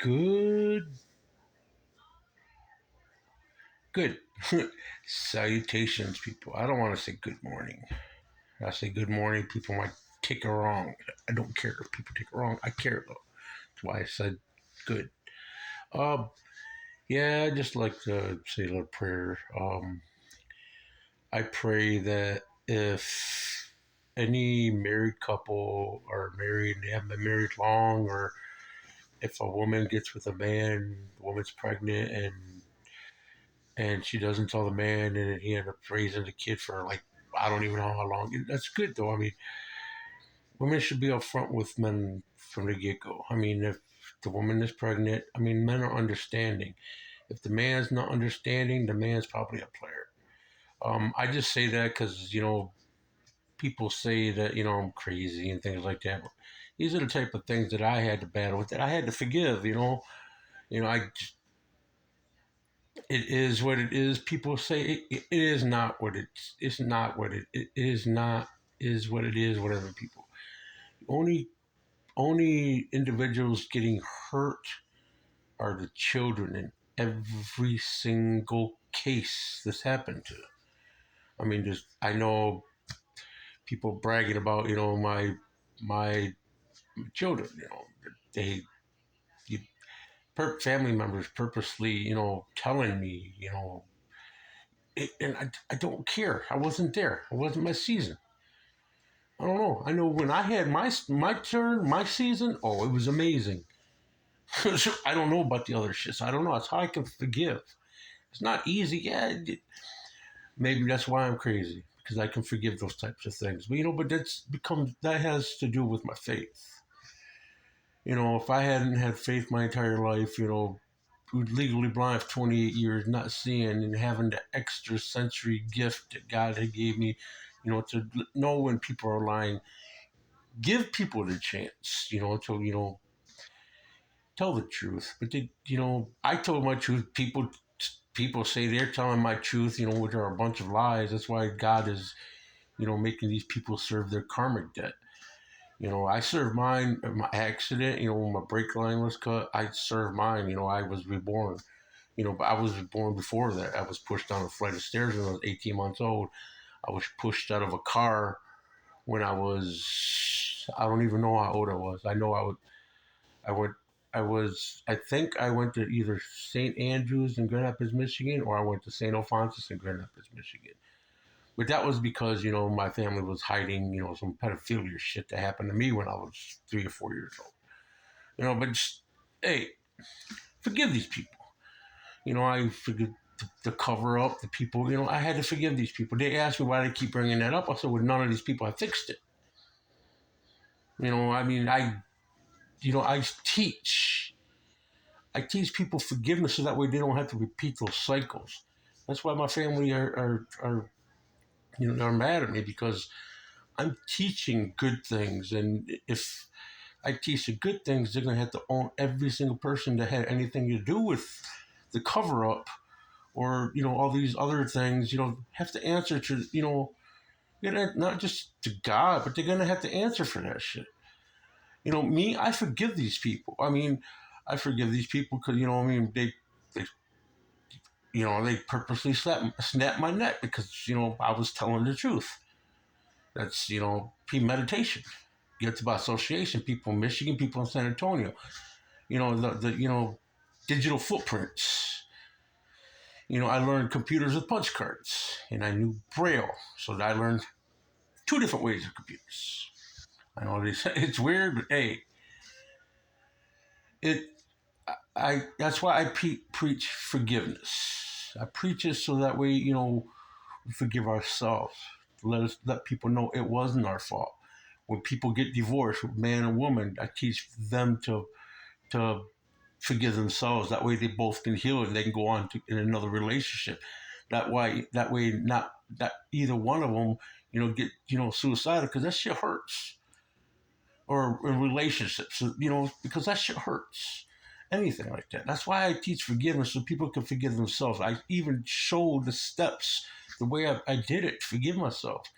Good, good. Salutations, people. I don't want to say good morning. I say good morning, people might take it wrong. I don't care if people take it wrong. I care though. That's why I said good. Um, yeah, I just like to say a little prayer. I pray that if any married couple are married, they haven't been married long, or if a woman gets with a man, the woman's pregnant, and she doesn't tell the man, and he ends up raising the kid for like I don't even know how long. That's good though. I mean, women should be upfront with men from the get go. I mean, if the woman is pregnant, I mean, men are understanding. If the man's not understanding, the man's probably a player. I just say that because people say that I'm crazy and things like that. But these are the type of things that I had to battle with, that I had to forgive. I it is what it is. People say it is not what it's not what it is not is what it is. Whatever people only individuals getting hurt are the children in every single case this happened to. I mean, just I know people bragging about my children. They you, family members purposely telling me and I don't care. I wasn't there. It wasn't my season. I don't know. I know when I had my turn, my season. Oh, it was amazing. I don't know about the other shit. So I don't know. That's how I can forgive. It's not easy. Yeah, maybe that's why I'm crazy, because I can forgive those types of things. But that has to do with my faith. If I hadn't had faith my entire life, legally blind for 28 years, not seeing and having the extra sensory gift that God had gave me, to know when people are lying, give people the chance, to tell the truth. But I told my truth. People say they're telling my truth, which are a bunch of lies. That's why God is, making these people serve their karmic debt. I served mine at my accident, when my brake line was cut. I served mine, I was reborn. But I was born before that. I was pushed down a flight of stairs when I was 18 months old. I was pushed out of a car when I don't even know how old I was. I know I went, I think I went to either St. Andrews in Grand Rapids, Michigan, or I went to St. Alphonsus in Grand Rapids, Michigan. But that was because, my family was hiding, some pedophilia shit that happened to me when I was 3 or 4 years old. But just, hey, forgive these people. I forgive the cover up, the people, I had to forgive these people. They asked me why they keep bringing that up. I said, with none of these people, I fixed it. I mean, I teach. I teach people forgiveness so that way they don't have to repeat those cycles. That's why my family are mad at me, because I'm teaching good things. And if I teach the good things, they're going to have to own every single person that had anything to do with the cover up, or all these other things. Have to answer to not just to God, but they're gonna have to answer for that shit. Me, I forgive these people. I mean, I forgive these people because I mean they they purposely snapped my neck because I was telling the truth. That's premeditation, guilt by association. People in Michigan, people in San Antonio. The digital footprints. I learned computers with punch cards, and I knew Braille, so I learned two different ways of computers. I know it's weird, but hey, it. That's why I preach forgiveness. I preach it so that way we forgive ourselves. Let people know it wasn't our fault. When people get divorced, man and woman, I teach them to forgive themselves. That way they both can heal and they can go on in another relationship. That way, not that either one of them, get suicidal, because that shit hurts. Or in relationships, because that shit hurts. Anything like that. That's why I teach forgiveness, so people can forgive themselves. I even show the steps, the way I did it, to forgive myself.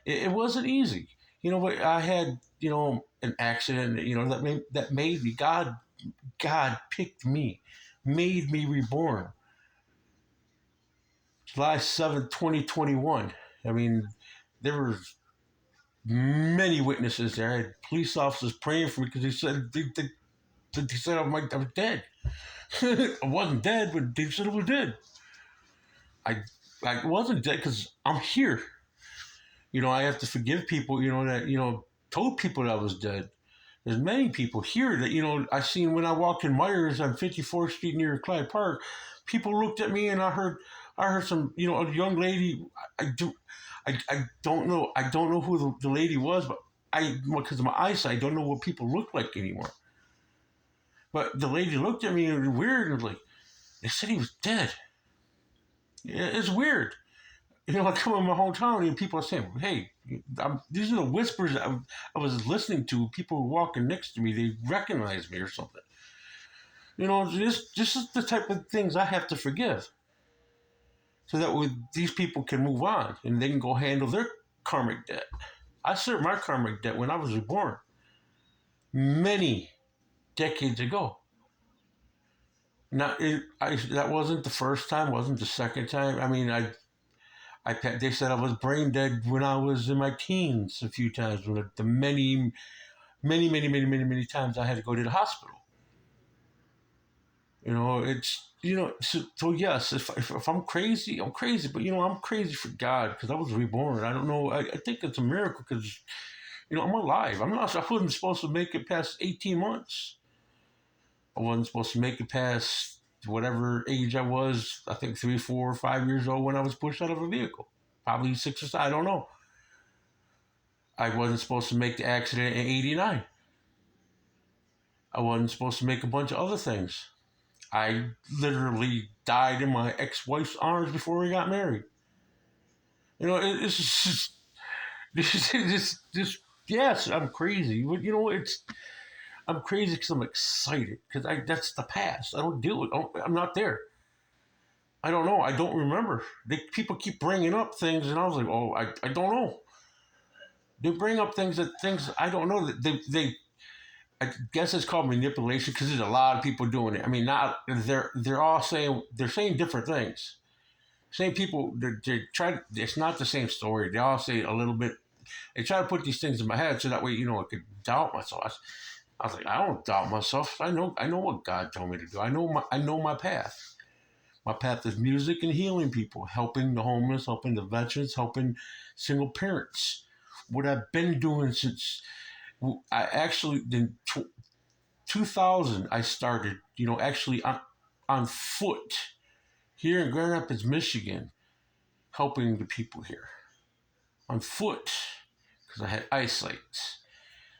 It wasn't easy, but I had an accident, that made me. God God picked me, made me reborn. July 7th, 2021. I mean, there were many witnesses there. I had police officers praying for me because they said I was dead. I wasn't dead, but they said I was dead. I I wasn't dead because I'm here. I have to forgive people. That told people that I was dead. There's many people here that I seen when I walked in Myers on 54th Street near Clyde Park. People looked at me and I heard some a young lady. I don't know who the lady was, but because of my eyesight I don't know what people look like anymore. But the lady looked at me and weird and was like, they said he was dead. Yeah, it's weird. I come in my hometown and people are saying, "Hey, these are the whispers I was listening to. People walking next to me, they recognize me or something." This is the type of things I have to forgive, so that these people can move on and they can go handle their karmic debt. I served my karmic debt when I was reborn, many decades ago. Now, that wasn't the first time, wasn't the second time. I mean, they said I was brain dead when I was in my teens a few times. When the many, many, many, many, many, many times I had to go to the hospital. So yes, if I'm crazy, I'm crazy. But I'm crazy for God because I was reborn. I don't know. I think it's a miracle because I'm alive. I wasn't supposed to make it past 18 months. I wasn't supposed to make it past whatever age I was. I think 3, 4, 5 years old when I was pushed out of a vehicle. Probably 6 or 7. I don't know. I wasn't supposed to make the accident in '89. I wasn't supposed to make a bunch of other things. I literally died in my ex-wife's arms before we got married. It's just this. Yes, I'm crazy. But I'm crazy because I'm excited because that's the past. I don't deal with. I'm not there. I don't know. I don't remember. People keep bringing up things, and I was like, oh, I don't know. They bring up things I don't know. That they I guess it's called manipulation because there's a lot of people doing it. I mean, not they're all saying different things. Same people. They try. It's not the same story. They all say a little bit. They try to put these things in my head so that way I could doubt myself. I was like, I don't doubt myself. I know what God told me to do. I know my path. My path is music and healing people, helping the homeless, helping the veterans, helping single parents. What I've been doing since I actually in 2000 I started, actually on foot here in Grand Rapids, Michigan, helping the people here on foot because I had eyesight.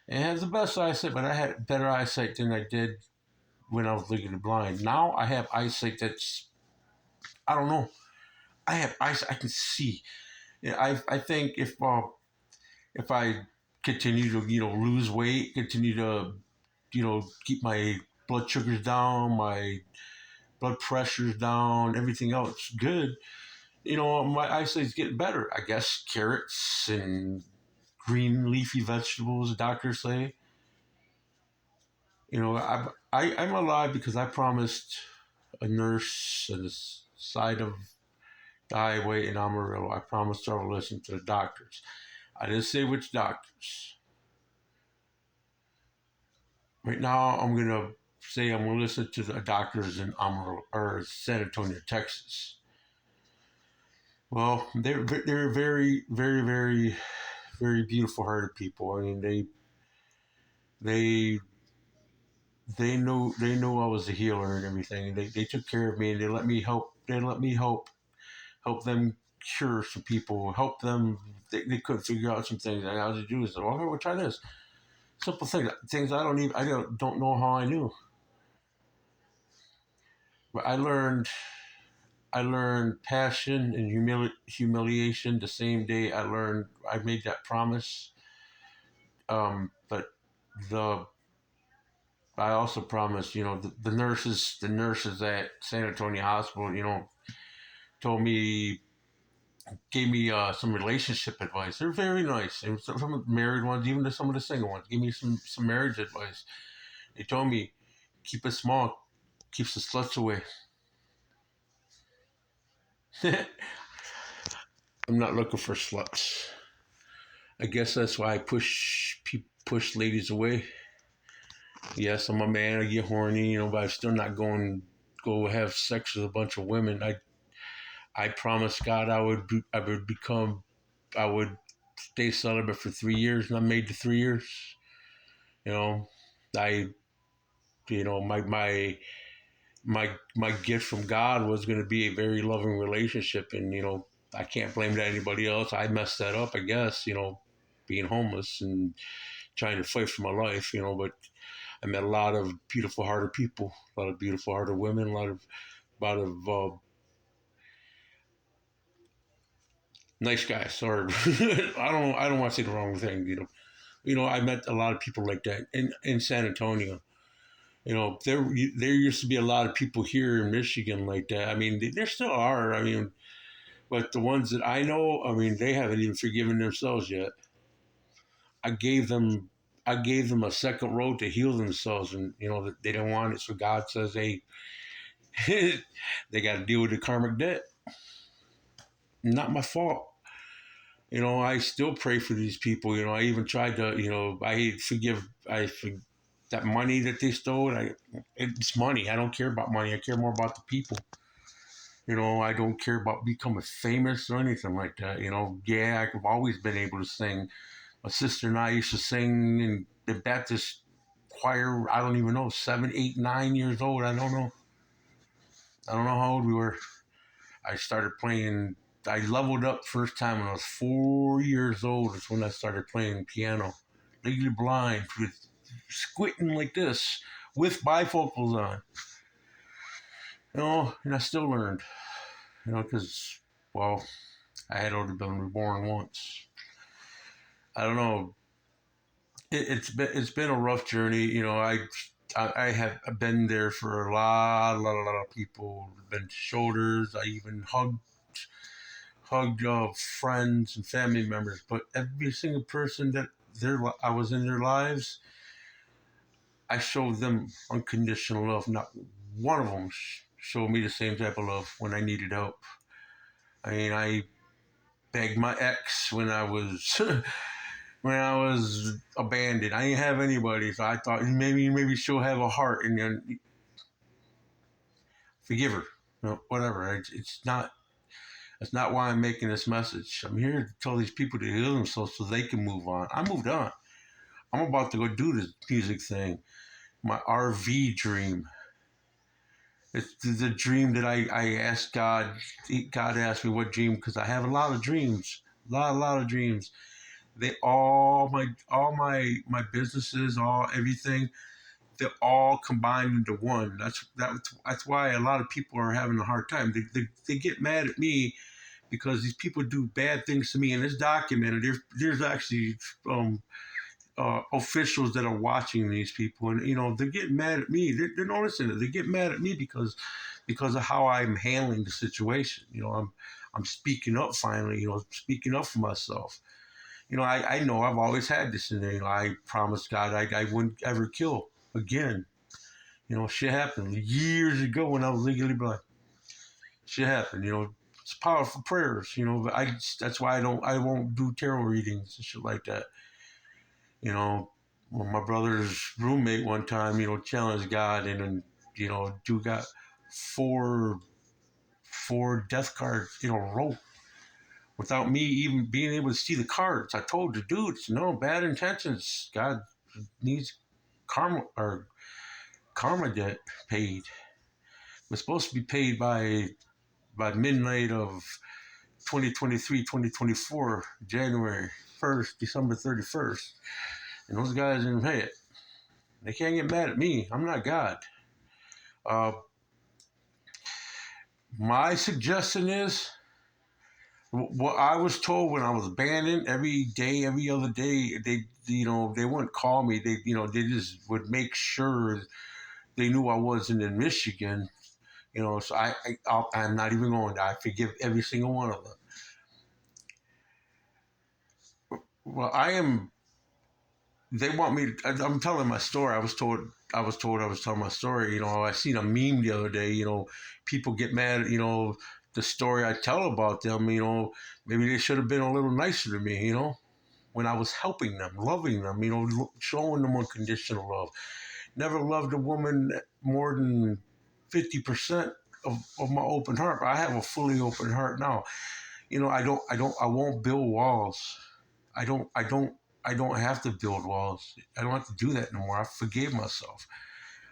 And I had the best eyesight, but I had better eyesight than I did when I was legally blind. Now I have eyesight that's, I don't know. I have eyesight. I can see. I think if I continue to lose weight, continue to keep my blood sugars down, my blood pressure's down, everything else good. My eyesight's getting better. I guess carrots and green leafy vegetables, doctors say. I'm alive because I promised a nurse on the side of the highway in Amarillo. I promised her I would listen to the doctors. I didn't say which doctors. Right now, I'm gonna say I'm gonna listen to the doctors in Amarillo or San Antonio, Texas. Well, they're very, very, very, very beautiful hearted people. I mean, they they knew I was a healer and everything. They took care of me and they let me help them cure some people, help them. They couldn't figure out some things. And I had to do is, okay, we'll try this. Simple things I don't know how I knew. But I learned passion and humiliation the same day I made that promise. But the I also promised, the nurses at San Antonio Hospital, told me, gave me some relationship advice. They're very nice. And some of the married ones, even some of the single ones, gave me some marriage advice. They told me, Keep it small. Keeps the sluts away. I'm not looking for sluts. I guess that's why I push ladies away. Yes, I'm a man. I get horny, but I'm still not going go have sex with a bunch of women. I promised God I would stay celibate for 3 years, and I made the 3 years. You know, I my gift from God was going to be a very loving relationship, and I can't blame that anybody else. I messed that up, I guess. Being homeless and trying to fight for my life. But I met a lot of beautiful hearted people, a lot of beautiful hearted women, a lot of nice guys. Or I don't want to say the wrong thing. I met a lot of people like that in San Antonio. There used to be a lot of people here in Michigan like that. I mean, there still are. I mean, but the ones that I know, I mean, they haven't even forgiven themselves yet. I gave them I gave them a second road to heal themselves, and they didn't want it. So God says, "Hey, they got to deal with the karmic debt. Not my fault." I still pray for these people. I even tried to. I forgive. That money that they stole. It's money. I don't care about money. I care more about the people. I don't care about becoming famous or anything like that. Yeah, I've always been able to sing. My sister and I used to sing in the Baptist choir. I don't even know, 7, 8, 9 years old. I don't know. I don't know how old we were. I started playing. I leveled up first time when I was 4 years old. That's when I started playing piano. Legally blind, with squinting like this, with bifocals on. And I still learned. Because well, I had already been reborn once. I don't know. It's been a rough journey. I have been there for a lot of people. Been shoulders. I even hugged friends and family members. But every single person that I was in their lives, I showed them unconditional love. Not one of them showed me the same type of love when I needed help. I mean, I begged my ex when I was when I was abandoned. I didn't have anybody, so I thought maybe she'll have a heart and then forgive her. Whatever. It's not. That's not why I'm making this message. I'm here to tell these people to heal themselves so they can move on. I moved on. I'm about to go do this music thing. My RV dream. It's the dream that I asked God. God asked me what dream, because I have a lot of dreams. A lot of dreams. They all my businesses, all everything, they're all combined into one. That's why a lot of people are having a hard time. They get mad at me because these people do bad things to me, and it's documented. There's actually officials that are watching these people, and they're getting mad at me. They're noticing it. They get mad at me because of how I'm handling the situation. I'm speaking up finally. Speaking up for myself. I know I've always had this in there. I promised God I wouldn't ever kill again. Shit happened years ago when I was legally blind. Shit happened. It's powerful prayers. But that's why I won't do tarot readings and shit like that. Well, my brother's roommate one time, challenged God, and then, dude got four death cards in a row without me even being able to see the cards. I told the dudes, no bad intentions. God needs karma debt paid. It was supposed to be paid by midnight of 2023, 2024, January 1st, December 31st. And those guys didn't pay it. They can't get mad at me. I'm not God. Uh, my suggestion is what I was told when I was abandoned every day, every other day. They wouldn't call me. They just would make sure they knew I wasn't in Michigan. So I'm not even going to. I forgive every single one of them. Well, I am they want me. I'm telling my story. I was telling my story. I seen a meme the other day. People get mad. The story I tell about them. Maybe they should have been a little nicer to me. When I was helping them, loving them. Showing them unconditional love. Never loved a woman more than 50% of my open heart. I have a fully open heart now. I won't build walls. I don't, I don't, I don't have to build walls. I don't have to do that no more. I forgave myself.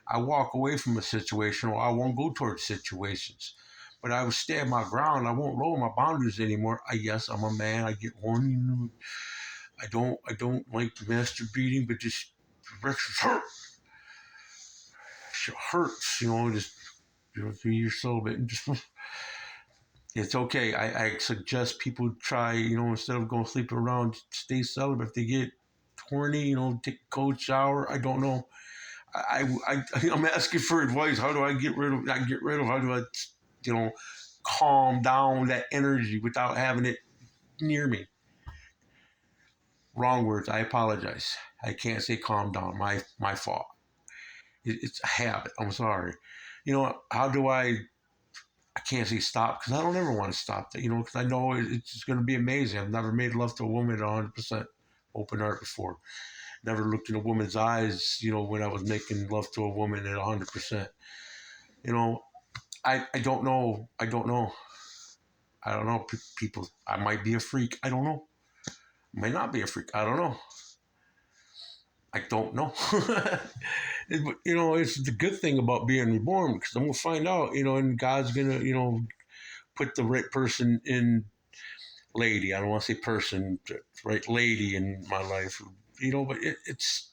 I walk away from a situation, or I won't go towards situations. But I will stand my ground. I won't lower my boundaries anymore. Yes, I'm a man. I get horny. I don't like masturbating, but just hurts. Just be your celibate and just it's okay. I suggest people try, instead of going sleeping around, stay celibate. If they get horny, take a cold shower. I don't know. I'm asking for advice. How do I get rid of? How do I, you know, calm down that energy without having it near me? Wrong words. I apologize. I can't say calm down. My fault. It's a habit. I'm sorry. How do I can't say stop because I don't ever want to stop that, because I know it's going to be amazing. I've never made love to a woman at 100% open heart before. Never looked in a woman's eyes, when I was making love to a woman at 100%. I don't know. I don't know. I don't know. People, I might be a freak. I don't know. I might not be a freak. I don't know. I don't know. It's the good thing about being reborn because I'm going to find out, and God's going to, put the right person in lady. I don't want to say person, right lady in my life. But it's.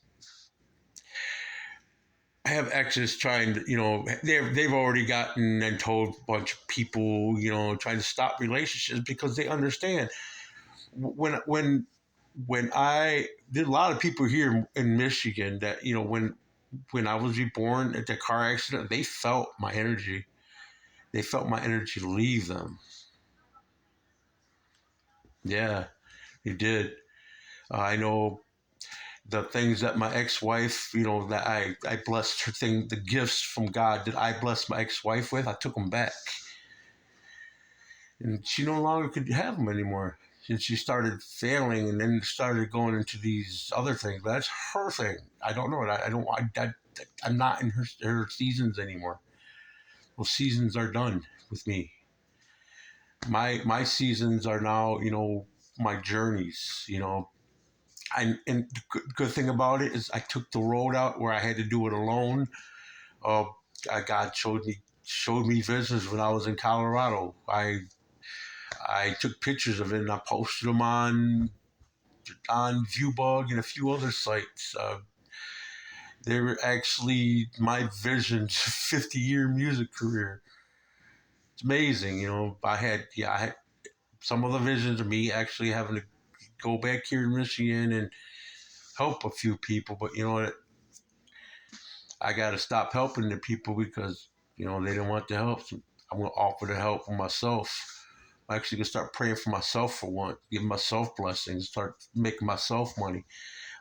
I have exes trying to, they've already gotten and told a bunch of people, trying to stop relationships because they understand when I did a lot of people here in Michigan that when I was reborn at the car accident, they felt my energy. They felt my energy leave them. Yeah, they did. I know the things that my ex-wife, that I blessed her the gifts from God that I blessed my ex-wife with, I took them back. And she no longer could have them anymore. And she started failing and then started going into these other things. But that's her thing. I don't know. I'm not in her seasons anymore. Well, seasons are done with me. My seasons are now, my journeys, and the good thing about it is I took the road out where I had to do it alone. Uh, God showed me visions when I was in Colorado. I took pictures of it and I posted them on Viewbug and a few other sites. They were actually my visions, 50-year music career. It's amazing, I had some of the visions of me actually having to go back here in Michigan and help a few people, but I got to stop helping the people because they don't want the help. So I'm going to offer the help for myself. I'm actually going to start praying for myself for once, giving myself blessings, start making myself money,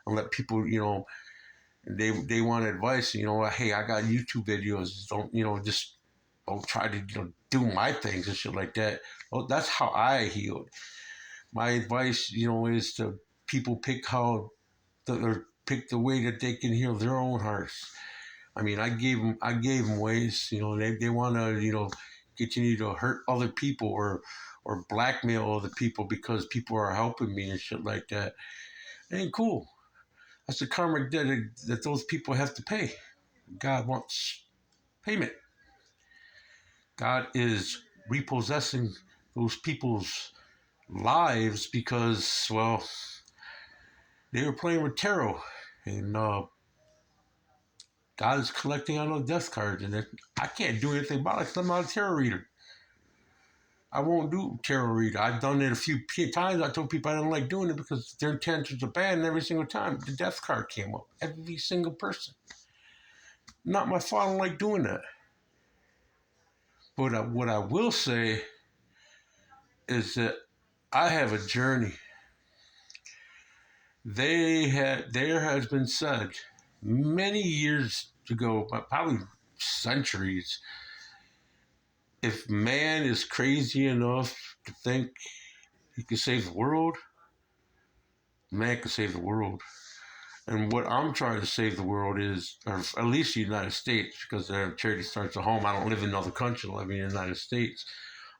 and let people, they want advice. Hey, I got YouTube videos. Don't just don't try to do my things and shit like that. Well, that's how I healed. My advice, is to people or pick the way that they can heal their own hearts. I mean, I gave them ways. They want to continue to hurt other people or blackmail other people because people are helping me and shit like that. It ain't cool. That's the karmic debt that those people have to pay. God wants payment. God is repossessing those people's lives because, well, they were playing with tarot, and God is collecting on those death cards, and I can't do anything about it because I'm not a tarot reader. I won't do tarot reader. I've done it a few times. I told people I don't like doing it because their intentions are bad, and every single time the death card came up. Every single person. Not my fault. I don't like doing that. But what I will say is that I have a journey there has been said many years ago, but probably centuries, if man is crazy enough to think he can save the world, man can save the world. And what I'm trying to save the world is, or at least the United States, because charity starts at home. I don't live in another country, I live in the United States.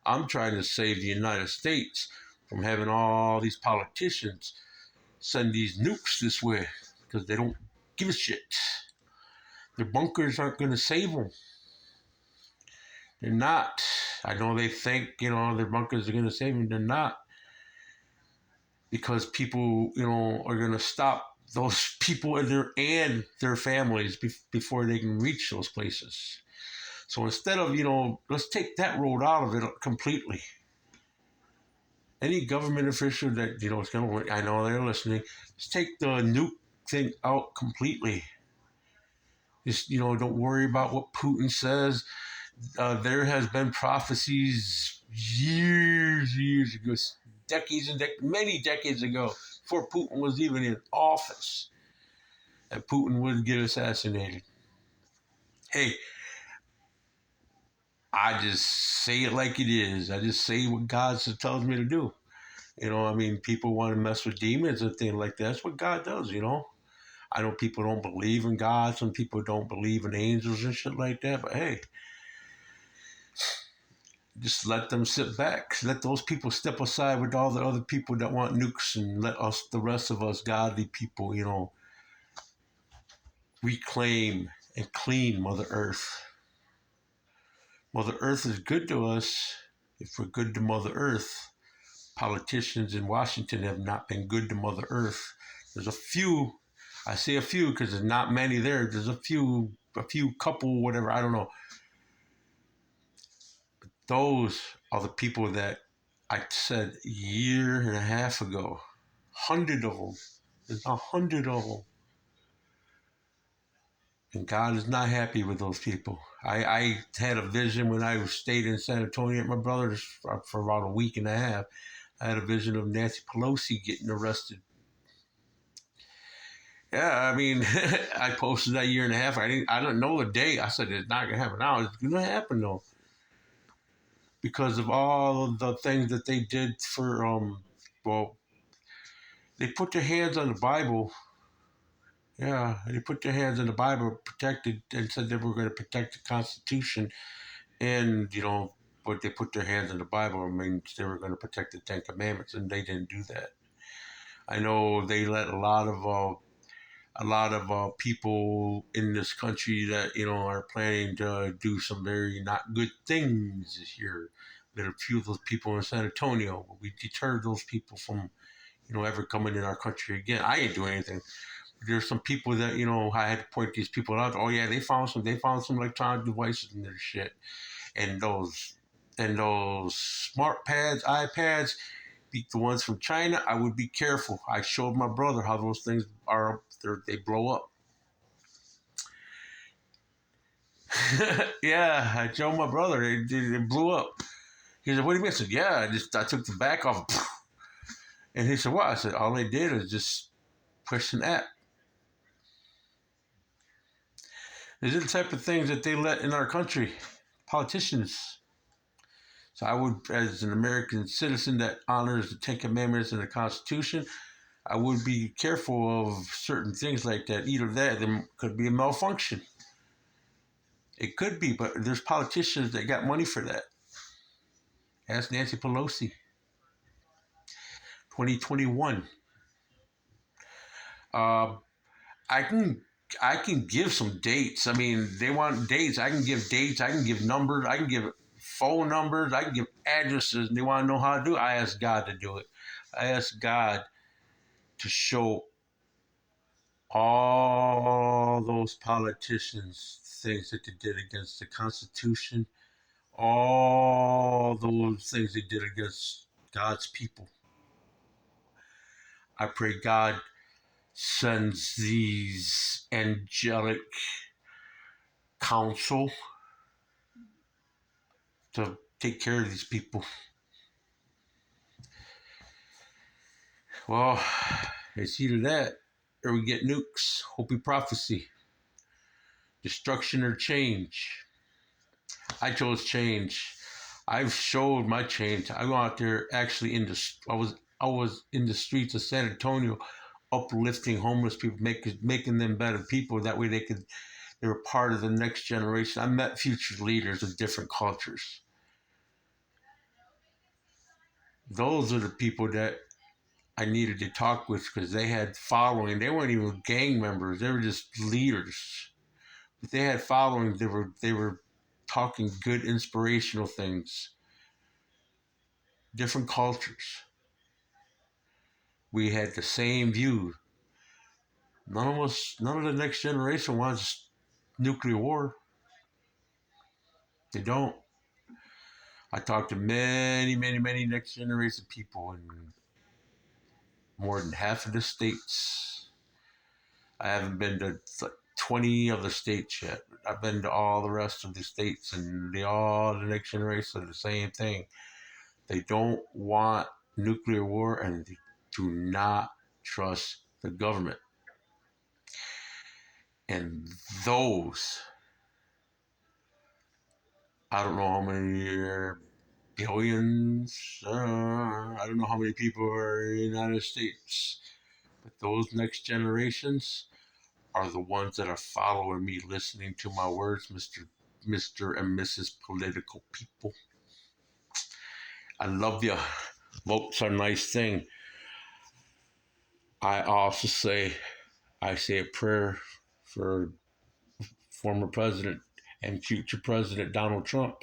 I'm trying to save the United States from having all these politicians send these nukes this way because they don't give a shit. Their bunkers aren't going to save them. They're not. I know they think, their bunkers are going to save them. They're not. Because people, are going to stop those people and their families before they can reach those places. So instead of, let's take that road out of it completely. Any government official that, is going to, I know they're listening, let's take the nuke thing out completely. Just, don't worry about what Putin says. There has been prophecies years ago, decades and many decades ago, before Putin was even in office, that Putin would get assassinated. Hey, I just say it like it is. I just say what God tells me to do. People want to mess with demons and things like that. That's what God does, I know people don't believe in God. Some people don't believe in angels and shit like that. But hey, just let them sit back. Let those people step aside with all the other people that want nukes, and let us, the rest of us godly people, reclaim and clean Mother Earth. Mother Earth is good to us if we're good to Mother Earth. Politicians in Washington have not been good to Mother Earth. There's a few, I say a few because there's not many there. There's a few couple, whatever, I don't know. Those are the people that I said a year and a half ago. 100 of them. There's 100 of them. And God is not happy with those people. I had a vision when I stayed in San Antonio at my brother's for about a week and a half. I had a vision of Nancy Pelosi getting arrested. Yeah, I posted that year and a half. I didn't know the day. I said it's not gonna happen now. It's gonna happen though, because of all of the things that they did for they put their hands on the Bible. Yeah, they put their hands on the Bible, protected, and said they were going to protect the Constitution. And, but they put their hands on the Bible means they were going to protect the Ten Commandments, and they didn't do that. I know they let a lot of people in this country that, are planning to do some very not good things this year. There are a few of those people in San Antonio. We deterred those people from, ever coming in our country again. I ain't doing anything. There's some people that, I had to point these people out. Oh yeah, they found some electronic devices in their shit. And those smart pads, iPads, the ones from China, I would be careful. I showed my brother how those things are, they blow up. Yeah, I showed my brother, it blew up. He said, what do you mean? I said, yeah, I took the back off. And he said, what? I said, all they did is just push an app. These are the type of things that they let in our country, politicians. So I would, as an American citizen that honors the Ten Commandments and the Constitution, I would be careful of certain things like that. Either that, there could be a malfunction. It could be, but there's politicians that got money for that. Ask Nancy Pelosi. 2021. I can give some dates. They want dates. I can give dates. I can give numbers. I can give phone numbers. I can give addresses. And they want to know how to do it. I ask God to do it. I ask God to show all those politicians things that they did against the Constitution, all those things they did against God's people. I pray God sends these angelic counsel to take care of these people. Well, It's either that or we get nukes. Hopi prophecy. Destruction or change. I chose change. I've showed my change. I go out there actually I was in the streets of San Antonio, uplifting homeless people, making them better people. That way they were part of the next generation. I met future leaders of different cultures. Those are the people that I needed to talk with because they had following. They weren't even gang members. They were just leaders. But they had following. They were talking good, inspirational things. Different cultures. We had the same view. None of the next generation wants nuclear war. They don't. I talked to many, many, many next generation people in more than half of the states. I haven't been to 20 of the states yet. I've been to all the rest of the states, and the next generation are the same thing. They don't want nuclear war, and they do not trust the government. And those, I don't know how many billions, I don't know how many people are in the United States, but those next generations are the ones that are following me, listening to my words, Mr. and Mrs. Political People. I love you. Votes are a nice thing. I say a prayer for former president and future president Donald Trump.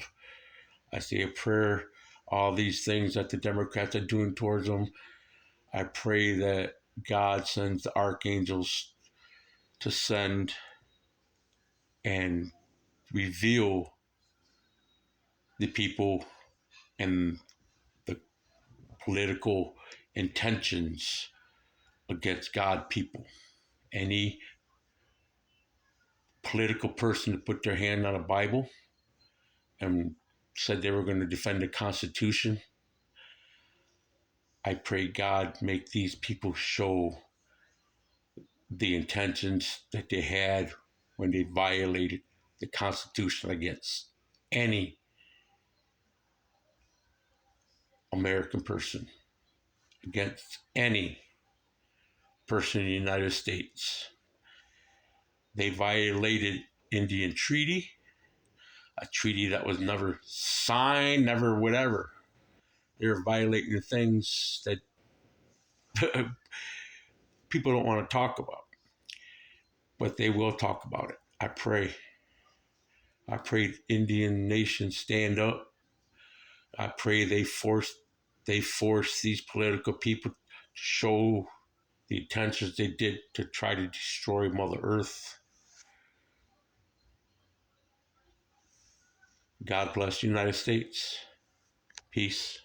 I say a prayer, all these things that the Democrats are doing towards them. I pray that God sends the archangels to send and reveal the people and the political intentions against God people. Any political person that put their hand on a Bible and said they were going to defend the Constitution, I pray God make these people show the intentions that they had when they violated the Constitution against any American person, against any person in the United States. They violated Indian Treaty, a treaty that was never signed, never whatever. They're violating things that people don't want to talk about, but they will talk about it. I pray Indian nations stand up. I pray they force these political people to show the intentions they did to try to destroy Mother Earth. God bless the United States. Peace.